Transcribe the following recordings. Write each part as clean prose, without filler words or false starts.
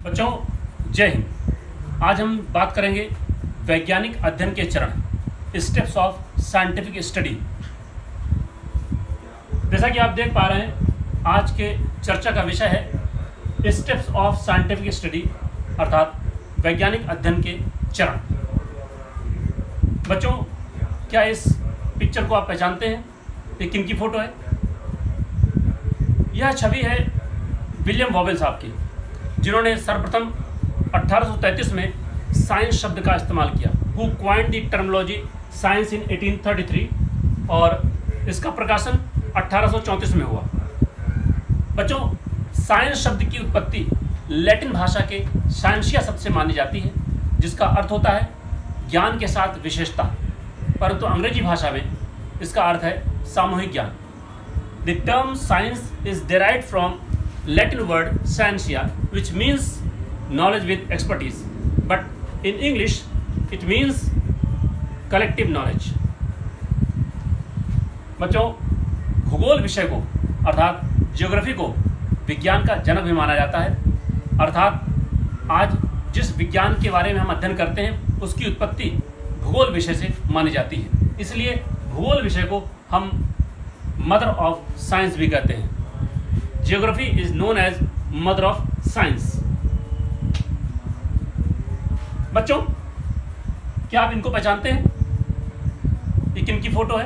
बच्चों जय हिंद। आज हम बात करेंगे वैज्ञानिक अध्ययन के चरण, स्टेप्स ऑफ साइंटिफिक स्टडी। जैसा कि आप देख पा रहे हैं, आज के चर्चा का विषय है स्टेप्स ऑफ साइंटिफिक स्टडी, अर्थात वैज्ञानिक अध्ययन के चरण। बच्चों, क्या इस पिक्चर को आप पहचानते हैं? ये किन की फोटो है? यह छवि है विलियम वॉवेल साहब की, जिन्होंने सर्वप्रथम 1833 में साइंस शब्द का इस्तेमाल किया। Who coined the terminology science in 1833, और इसका प्रकाशन 1834 में हुआ। बच्चों, साइंस शब्द की उत्पत्ति लैटिन भाषा के साइंसिया शब्द से मानी जाती है, जिसका अर्थ होता है ज्ञान के साथ विशेषता, परंतु अंग्रेजी भाषा में इसका अर्थ है सामूहिक ज्ञान। The term science is derived from Latin word scientia, which means knowledge with expertise, but in English it means collective knowledge। बच्चों, भूगोल विषय को अर्थात ज्योग्राफी को विज्ञान का जनक भी माना जाता है। अर्थात आज जिस विज्ञान के बारे में हम अध्ययन करते हैं, उसकी उत्पत्ति भूगोल विषय से मानी जाती है। इसलिए भूगोल विषय को हम मदर ऑफ साइंस भी कहते हैं। Geography is known as mother of science. बच्चों, क्या आप इनको पहचानते हैं? ये किन की फोटो है?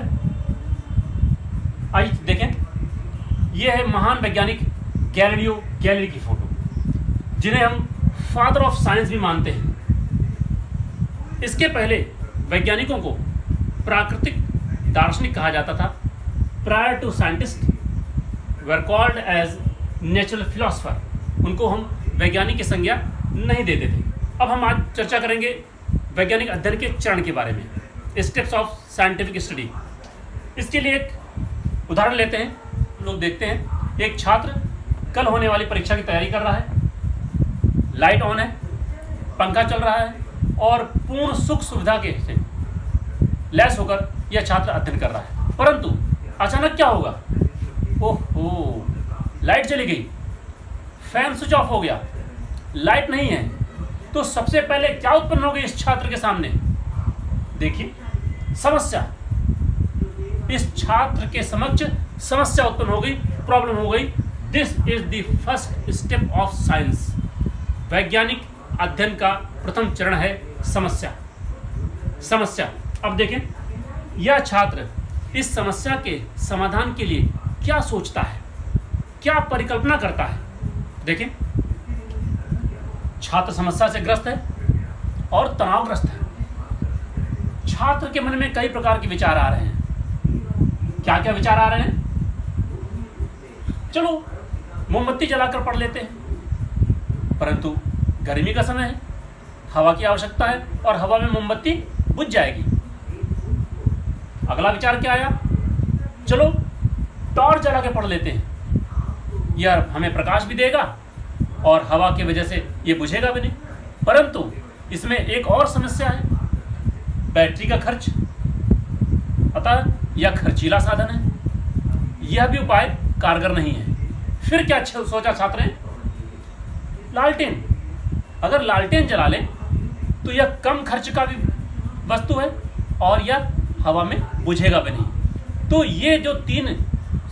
आइए देखें। ये है महान वैज्ञानिक गैलीलियो गैलीली की फोटो, जिन्हें हम फादर ऑफ साइंस भी मानते हैं। इसके पहले वैज्ञानिकों को प्राकृतिक दार्शनिक कहा जाता था। Prior to scientist were called as natural philosopher. उनको हम वैज्ञानिक की संज्ञा नहीं देते थे। अब हम आज चर्चा करेंगे वैज्ञानिक अध्ययन के चरण के बारे में, स्टेप्स ऑफ साइंटिफिक स्टडी। इसके लिए एक उदाहरण लेते हैं। हम लोग देखते हैं, एक छात्र कल होने वाली परीक्षा की तैयारी कर रहा है। लाइट ऑन है, पंखा चल रहा है और पूर्ण सुख सुविधा के से लैस होकर यह छात्र अध्ययन कर रहा है। परंतु अचानक क्या होगा? ओहो, लाइट चली गई, फैन स्विच ऑफ हो गया, लाइट नहीं है। तो सबसे पहले क्या उत्पन्न हो गई इस छात्र के सामने? देखिए, समस्या। इस छात्र के समक्ष समस्या उत्पन्न हो गई, प्रॉब्लम हो गई। This is the first step of science. वैज्ञानिक अध्ययन का प्रथम चरण है समस्या। समस्या। अब देखें, यह छात्र इस समस्या के समाधान के लिए क्या सोचता है, क्या परिकल्पना करता है। देखें, छात्र समस्या से ग्रस्त है और तनावग्रस्त है। छात्र के मन में कई प्रकार के विचार आ रहे हैं। क्या क्या विचार आ रहे हैं? चलो मोमबत्ती जलाकर पढ़ लेते हैं, परंतु गर्मी का समय है, हवा की आवश्यकता है और हवा में मोमबत्ती बुझ जाएगी। अगला विचार क्या आया? चलो टॉर्च जला के पढ़ लेते हैं, यह हमें प्रकाश भी देगा और हवा की वजह से ये बुझेगा भी नहीं। परंतु इसमें एक और समस्या है, बैटरी का खर्च। अतः यह खर्चीला साधन है, यह भी उपाय कारगर नहीं है। फिर क्या सोचा छात्र ने? लालटेन। अगर लालटेन जला लें तो यह कम खर्च का भी वस्तु है और यह हवा में बुझेगा भी नहीं। तो ये जो तीन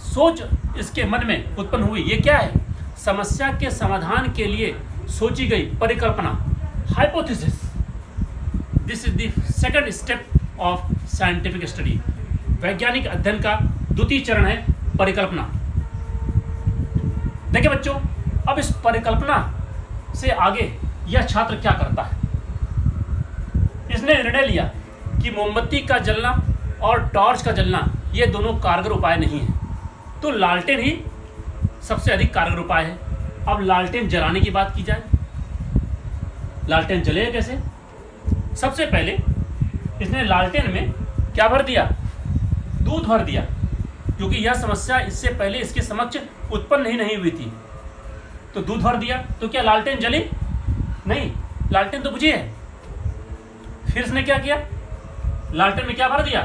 सोच इसके मन में उत्पन्न हुई, ये क्या है? समस्या के समाधान के लिए सोची गई परिकल्पना, hypothesis. This is the second step of scientific study. वैज्ञानिक अध्ययन का द्वितीय चरण है परिकल्पना। देखिए बच्चों, अब इस परिकल्पना से आगे यह छात्र क्या करता है? इसने निर्णय लिया कि मोमबत्ती का जलना और टॉर्च का जलना ये दोनों कारगर उपाय नहीं है, तो लालटेन ही सबसे अधिक कारगर उपाय है। अब लालटेन जलाने की बात की जाए। लालटेन जलेगा कैसे? सबसे पहले इसने लालटेन में क्या भर दिया? दूध भर दिया, क्योंकि यह समस्या इससे पहले इसके समक्ष उत्पन्न ही नहीं हुई थी। तो दूध भर दिया, तो क्या लालटेन जली? नहीं, लालटेन तो बुझी है। फिर इसने क्या किया? लालटेन में क्या भर दिया?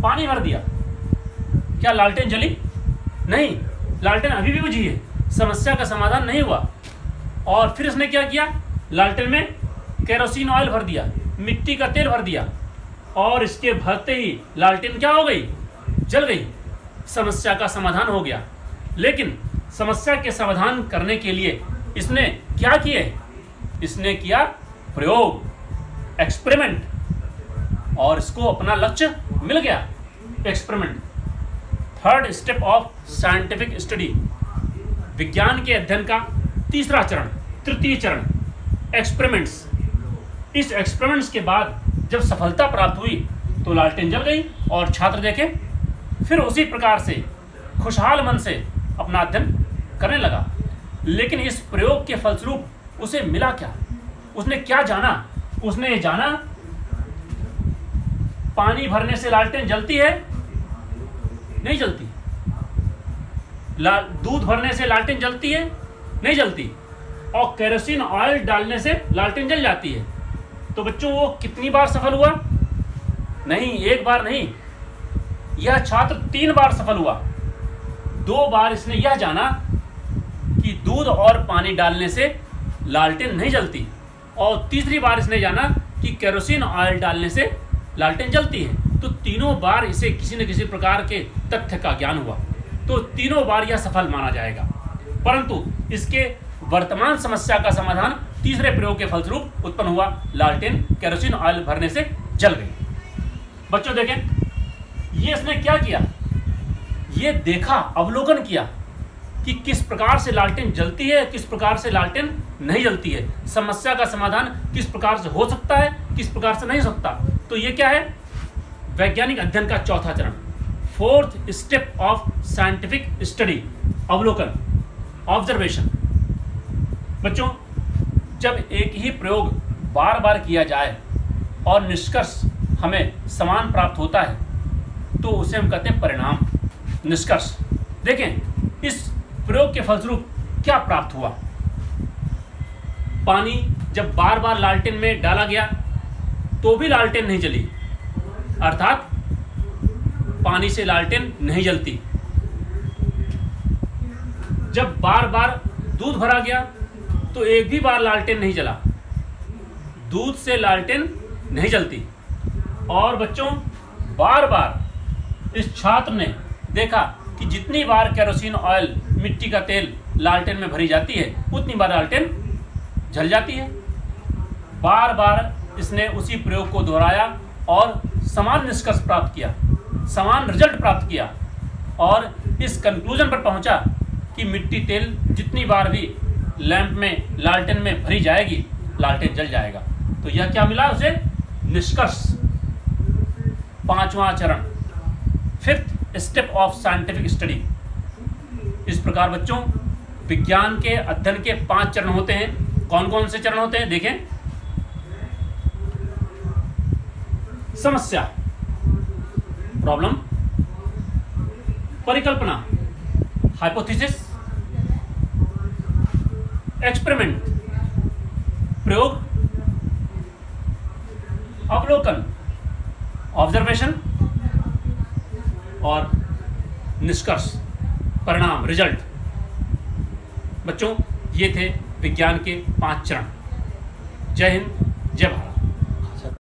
पानी भर दिया। क्या लालटेन जली? नहीं, लालटेन अभी भी बुझी है, समस्या का समाधान नहीं हुआ। और फिर इसने क्या किया, लालटेन में केरोसिन ऑयल भर दिया, मिट्टी का तेल भर दिया, और इसके भरते ही लालटेन क्या हो गई, जल गई। समस्या का समाधान हो गया। लेकिन समस्या के समाधान करने के लिए इसने क्या किए, इसने किया प्रयोग, एक्सपेरिमेंट, और इसको अपना लक्ष्य मिल गया, experiment. Third step of scientific study, विज्ञान के अध्ययन का तीसरा चरण, तृतीय चरण, एक्सपेरिमेंट्स। इस एक्सपेरिमेंट्स के बाद जब सफलता प्राप्त हुई तो लालटेन जल गई और छात्र देखे फिर उसी प्रकार से खुशहाल मन से अपना अध्ययन करने लगा। लेकिन इस प्रयोग के फलस्वरूप उसे मिला क्या, उसने क्या जाना, उसने ये जाना पानी भरने से लालटेन जलती है, नहीं जलती। दूध भरने से लालटेन जलती है, नहीं जलती। और केरोसिन ऑयल डालने से लालटेन जल जाती है। तो बच्चों वो कितनी बार सफल हुआ, नहीं एक बार नहीं, यह छात्र 3 बार सफल हुआ। 2 बार इसने यह जाना कि दूध और पानी डालने से लालटेन नहीं जलती, और तीसरी बार इसने जाना कि केरोसिन ऑयल डालने से लालटेन जलती है। तो तीनों बार इसे किसी न किसी प्रकार के तथ्य का ज्ञान हुआ, तो तीनों बार यह सफल माना जाएगा। परंतु इसके वर्तमान समस्या का समाधान तीसरे प्रयोग के फलस्वरूप उत्पन्न हुआ, लालटेन केरोसिन ऑयल भरने से जल गई। बच्चों देखें, ये इसने क्या किया, ये देखा, अवलोकन किया कि किस प्रकार से लालटेन जलती है, किस प्रकार से लालटेन नहीं जलती है, समस्या का समाधान किस प्रकार से हो सकता है, किस प्रकार से नहीं हो सकता। तो ये क्या है, वैज्ञानिक अध्ययन का चौथा चरण, fourth step of scientific study, अवलोकन, ऑब्जर्वेशन। बच्चों, जब एक ही प्रयोग बार बार किया जाए और निष्कर्ष हमें समान प्राप्त होता है तो उसे हम कहते हैं परिणाम, निष्कर्ष। देखें, इस प्रयोग के फलस्वरूप क्या प्राप्त हुआ। पानी जब बार बार लालटेन में डाला गया तो भी लालटेन नहीं जली, अर्थात पानी से लालटेन नहीं जलती। जब बार बार दूध भरा गया तो एक भी बार लालटेन नहीं जला, दूध से लालटेन नहीं जलती। और बच्चों, बार बार इस छात्र ने देखा कि जितनी बार केरोसिन ऑयल, मिट्टी का तेल लालटेन में भरी जाती है उतनी बार लालटेन जल जाती है। बार बार इसने उसी प्रयोग को दोहराया और समान निष्कर्ष प्राप्त किया, समान रिजल्ट प्राप्त किया, और इस कंक्लूजन पर पहुंचा कि मिट्टी तेल जितनी बार भी लैंप में, लालटेन में भरी जाएगी, लालटेन जल जाएगा। तो यह क्या मिला उसे, निष्कर्ष। पांचवा चरण, fifth step of scientific study. इस प्रकार बच्चों, विज्ञान के अध्ययन के 5 चरण होते हैं। कौन कौन से चरण होते हैं, देखें। समस्या, प्रॉब्लम, परिकल्पना, हाइपोथेसिस, एक्सपेरिमेंट, प्रयोग, अवलोकन, ऑब्जर्वेशन, और निष्कर्ष, परिणाम, रिजल्ट। बच्चों, ये थे विज्ञान के 5 चरण। जय हिंद, जय भारत।